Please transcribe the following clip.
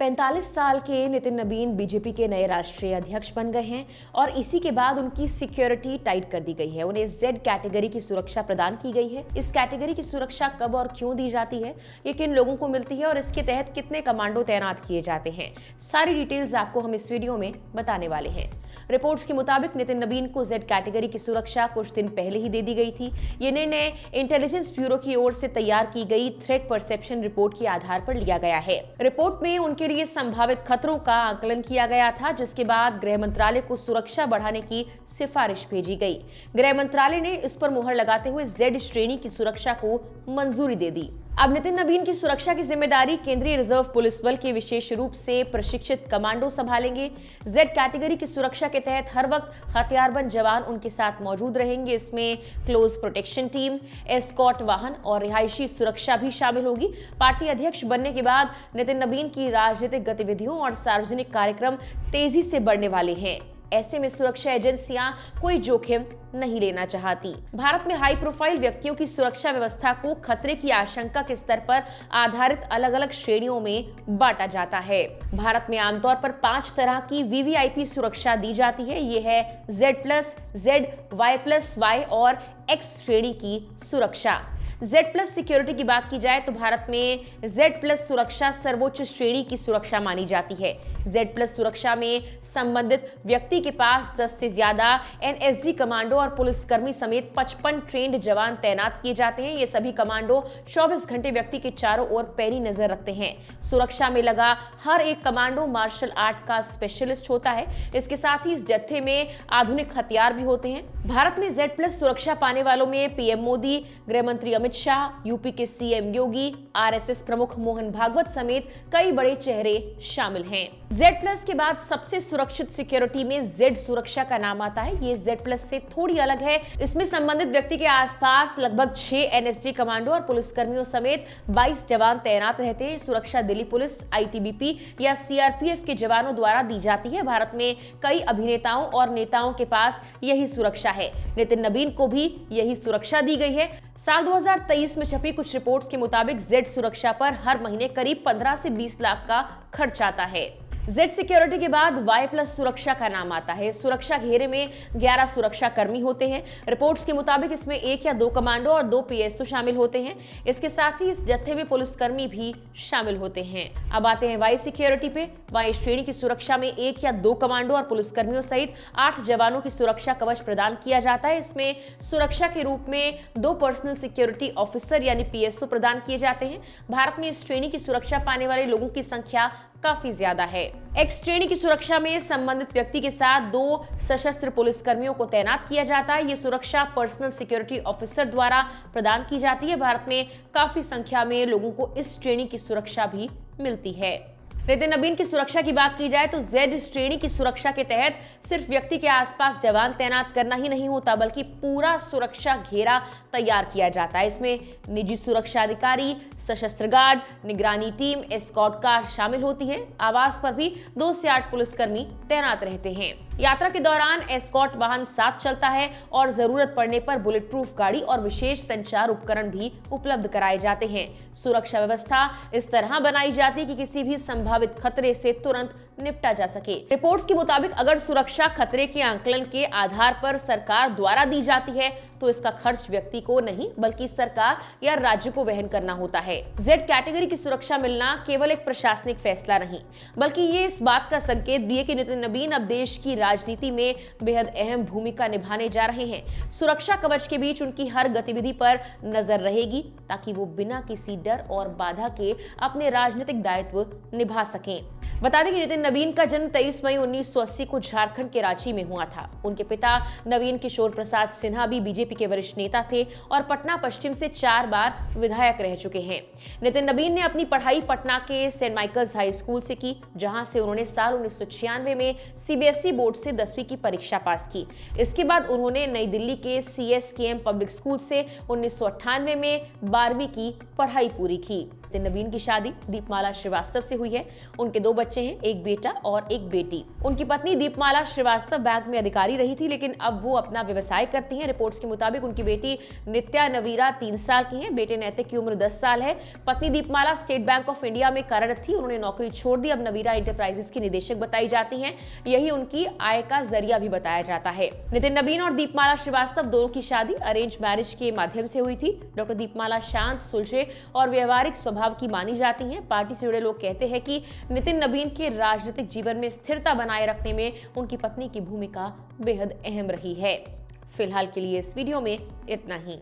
45 साल के नितिन नबीन बीजेपी के नए राष्ट्रीय अध्यक्ष बन गए हैं और इसी के बाद उनकी सिक्योरिटी टाइट कर दी गई है। उन्हें जेड कैटेगरी की सुरक्षा प्रदान की गई है। इस कैटेगरी की सुरक्षा कब और क्यों दी जाती है, ये किन लोगों को मिलती है और इसके तहत कितने कमांडो तैनात किए जाते हैं, सारी डिटेल्स आपको हम इस वीडियो में बताने वाले हैं। रिपोर्ट्स के मुताबिक नितिन नबीन को जेड कैटेगरी की सुरक्षा कुछ दिन पहले ही दे दी गई थी। ये निर्णय इंटेलिजेंस ब्यूरो की ओर से तैयार की गई थ्रेट परसेप्शन रिपोर्ट के आधार पर लिया गया है। रिपोर्ट में उनके लिए संभावित खतरों का आकलन किया गया था, जिसके बाद गृह मंत्रालय को सुरक्षा बढ़ाने की सिफारिश भेजी गई। गृह मंत्रालय ने इस पर मुहर लगाते हुए जेड श्रेणी की सुरक्षा को मंजूरी दे दी। अब नितिन नबीन की सुरक्षा की जिम्मेदारी केंद्रीय रिजर्व पुलिस बल के विशेष रूप से प्रशिक्षित कमांडो संभालेंगे। जेड कैटेगरी की सुरक्षा के तहत हर वक्त हथियारबंद जवान उनके साथ मौजूद रहेंगे। इसमें क्लोज प्रोटेक्शन टीम, एस्कॉर्ट वाहन और रिहायशी सुरक्षा भी शामिल होगी। पार्टी अध्यक्ष बनने के बाद नितिन नबीन की राजनीतिक गतिविधियों और सार्वजनिक कार्यक्रम तेजी से बढ़ने वाले हैं। ऐसे में सुरक्षा एजेंसियां कोई जोखिम नहीं लेना चाहती। भारत में हाई प्रोफाइल व्यक्तियों की सुरक्षा व्यवस्था को खतरे की आशंका के स्तर पर आधारित अलग अलग श्रेणियों में बांटा जाता है। भारत में आमतौर पर 5 तरह की वीवीआईपी सुरक्षा दी जाती है। ये है Z+, Z, Y+Y और X श्रेणी की सुरक्षा। Z+ सिक्योरिटी की बात की जाए तो भारत में Z+ सुरक्षा सर्वोच्च श्रेणी की सुरक्षा मानी जाती है। Z+ सुरक्षा में संबंधित व्यक्ति के पास 10 से ज्यादा NSG कमांडो और पुलिसकर्मी समेत 55 ट्रेंड जवान तैनात किए जाते हैं। ये सभी कमांडो 24 घंटे व्यक्ति के चारों ओर पैनी नजर रखते हैं। सुरक्षा में लगा हर एक कमांडो मार्शल आर्ट का स्पेशलिस्ट होता है। इसके साथ ही इस जत्थे में आधुनिक हथियार भी होते हैं। भारत में Z+ सुरक्षा पाने वालों में पीएम मोदी, गृह मंत्री अमित शाह, यूपी के सीएम योगी, आरएसएस प्रमुख मोहन भागवत समेत कई बड़े चेहरे शामिल हैं। Z+ के बाद सबसे सुरक्षित सिक्योरिटी में Z सुरक्षा का नाम आता है। ये Z+ से थोड़ी अलग है। इसमें संबंधित व्यक्ति के आसपास लगभग 6 NSG कमांडो और पुलिसकर्मियों समेत 22 जवान तैनात रहते हैं। सुरक्षा दिल्ली पुलिस, ITBP या CRPF के जवानों द्वारा दी जाती है। भारत में कई अभिनेताओं और नेताओं के पास यही सुरक्षा है। नितिन नबीन को भी यही सुरक्षा दी गई है। साल 2023 में छपी कुछ रिपोर्ट्स के मुताबिक Z सुरक्षा पर हर महीने करीब 15 से 20 लाख का खर्च आता है। Z सिक्योरिटी के बाद Y+ सुरक्षा का नाम आता है। सुरक्षा घेरे में 11 सुरक्षा कर्मी होते हैं। रिपोर्ट्स के मुताबिक इसमें 1 या 2 कमांडो और 2 PSO शामिल होते हैं। इसके साथ ही इस जत्थे में पुलिसकर्मी भी शामिल होते हैं। अब आते हैं Y सिक्योरिटी पे। Y श्रेणी की सुरक्षा में 1 या 2 कमांडो और पुलिसकर्मियों सहित 8 जवानों की सुरक्षा कवच प्रदान किया जाता है। इसमें सुरक्षा के रूप में 2 पर्सनल सिक्योरिटी ऑफिसर यानी PSO प्रदान किए जाते हैं। भारत में इस श्रेणी की सुरक्षा पाने वाले लोगों की संख्या काफी ज्यादा है। X श्रेणी की सुरक्षा में संबंधित व्यक्ति के साथ 2 सशस्त्र पुलिसकर्मियों को तैनात किया जाता है। ये सुरक्षा पर्सनल सिक्योरिटी ऑफिसर द्वारा प्रदान की जाती है। भारत में काफी संख्या में लोगों को इस श्रेणी की सुरक्षा भी मिलती है। नितिन नबीन की सुरक्षा की बात की जाए तो Z श्रेणी की सुरक्षा के तहत सिर्फ व्यक्ति के आसपास जवान तैनात करना ही नहीं होता, बल्कि पूरा सुरक्षा घेरा तैयार किया जाता है। इसमें निजी सुरक्षा अधिकारी, सशस्त्र गार्ड, निगरानी टीम, एस्कॉर्ट कार शामिल होती है। आवास पर भी 2 से 8 पुलिसकर्मी तैनात रहते हैं। यात्रा के दौरान एस्कॉर्ट वाहन साथ चलता है और जरूरत पड़ने पर बुलेट प्रूफ गाड़ी और विशेष संचार उपकरण भी उपलब्ध कराए जाते हैं। सुरक्षा व्यवस्था इस तरह बनाई जाती है कि किसी भी संभावित खतरे से तुरंत निपटा जा सके। रिपोर्ट्स के मुताबिक अगर सुरक्षा खतरे के आकलन के आधार पर सरकार द्वारा दी जाती है तो इसका खर्च व्यक्ति को नहीं बल्कि सरकार या राज्य को वहन करना होता है। Z कैटेगरी की सुरक्षा मिलना केवल एक प्रशासनिक फैसला नहीं, बल्कि ये इस बात का संकेत भी है कि नितिन नबीन अब देश की राजनीति में बेहद अहम भूमिका निभाने जा रहे हैं। सुरक्षा कवच के बीच उनकी हर गतिविधि पर नजर रहेगी ताकि वो बिना किसी डर और बाधा के अपने राजनीतिक दायित्व निभा सकें। बता दें कि नितिन नबीन का जन्म 23 मई 1980 को झारखंड के रांची में हुआ था। उनके पिता नवीन किशोर प्रसाद सिन्हा भी बीजेपी के वरिष्ठ नेता थे और पटना पश्चिम से 4 बार विधायक रह चुके हैं। नितिन नबीन ने अपनी पढ़ाई पटना के सेंट माइकल्स हाई स्कूल से की, जहां से उन्होंने साल 1996 में CBSE बोर्ड से 10वीं की परीक्षा पास की। इसके बाद उन्होंने नई दिल्ली के CSKM पब्लिक स्कूल से 1998 में 12वीं की पढ़ाई पूरी की। नितिन नबीन की शादी दीपमाला श्रीवास्तव से हुई है। उनके 2 बच्चे हैं, एक बेटा और एक बेटी। उनकी पत्नी दीपमाला श्रीवास्तव बैंक में अधिकारी रही थी, लेकिन अब वो अपना व्यवसाय करती हैं। रिपोर्ट्स के मुताबिक उनकी बेटी नित्या नवीरा 3 साल की है, बेटे नैतिक की उम्र 10 साल है। पत्नी दीपमाला स्टेट बैंक ऑफ इंडिया में कार्यरत थी, उन्होंने नौकरी छोड़ दी। अब नवीरा एंटरप्राइजेस की निदेशक बताई जाती हैं, यही उनकी आय का जरिया भी बताया जाता है। नितिन नबीन और दीपमाला श्रीवास्तव दोनों की शादी अरेंज मैरिज के माध्यम से हुई थी। डॉक्टर दीपमाला शांत, सुलझे और व्यवहारिक स्वभाव की मानी जाती हैं। पार्टी से जुड़े लोग कहते हैं कि नितिन नबीन के राजनीतिक जीवन में स्थिरता बनाए रखने में उनकी पत्नी की भूमिका बेहद अहम रही है। फिलहाल के लिए इस वीडियो में इतना ही।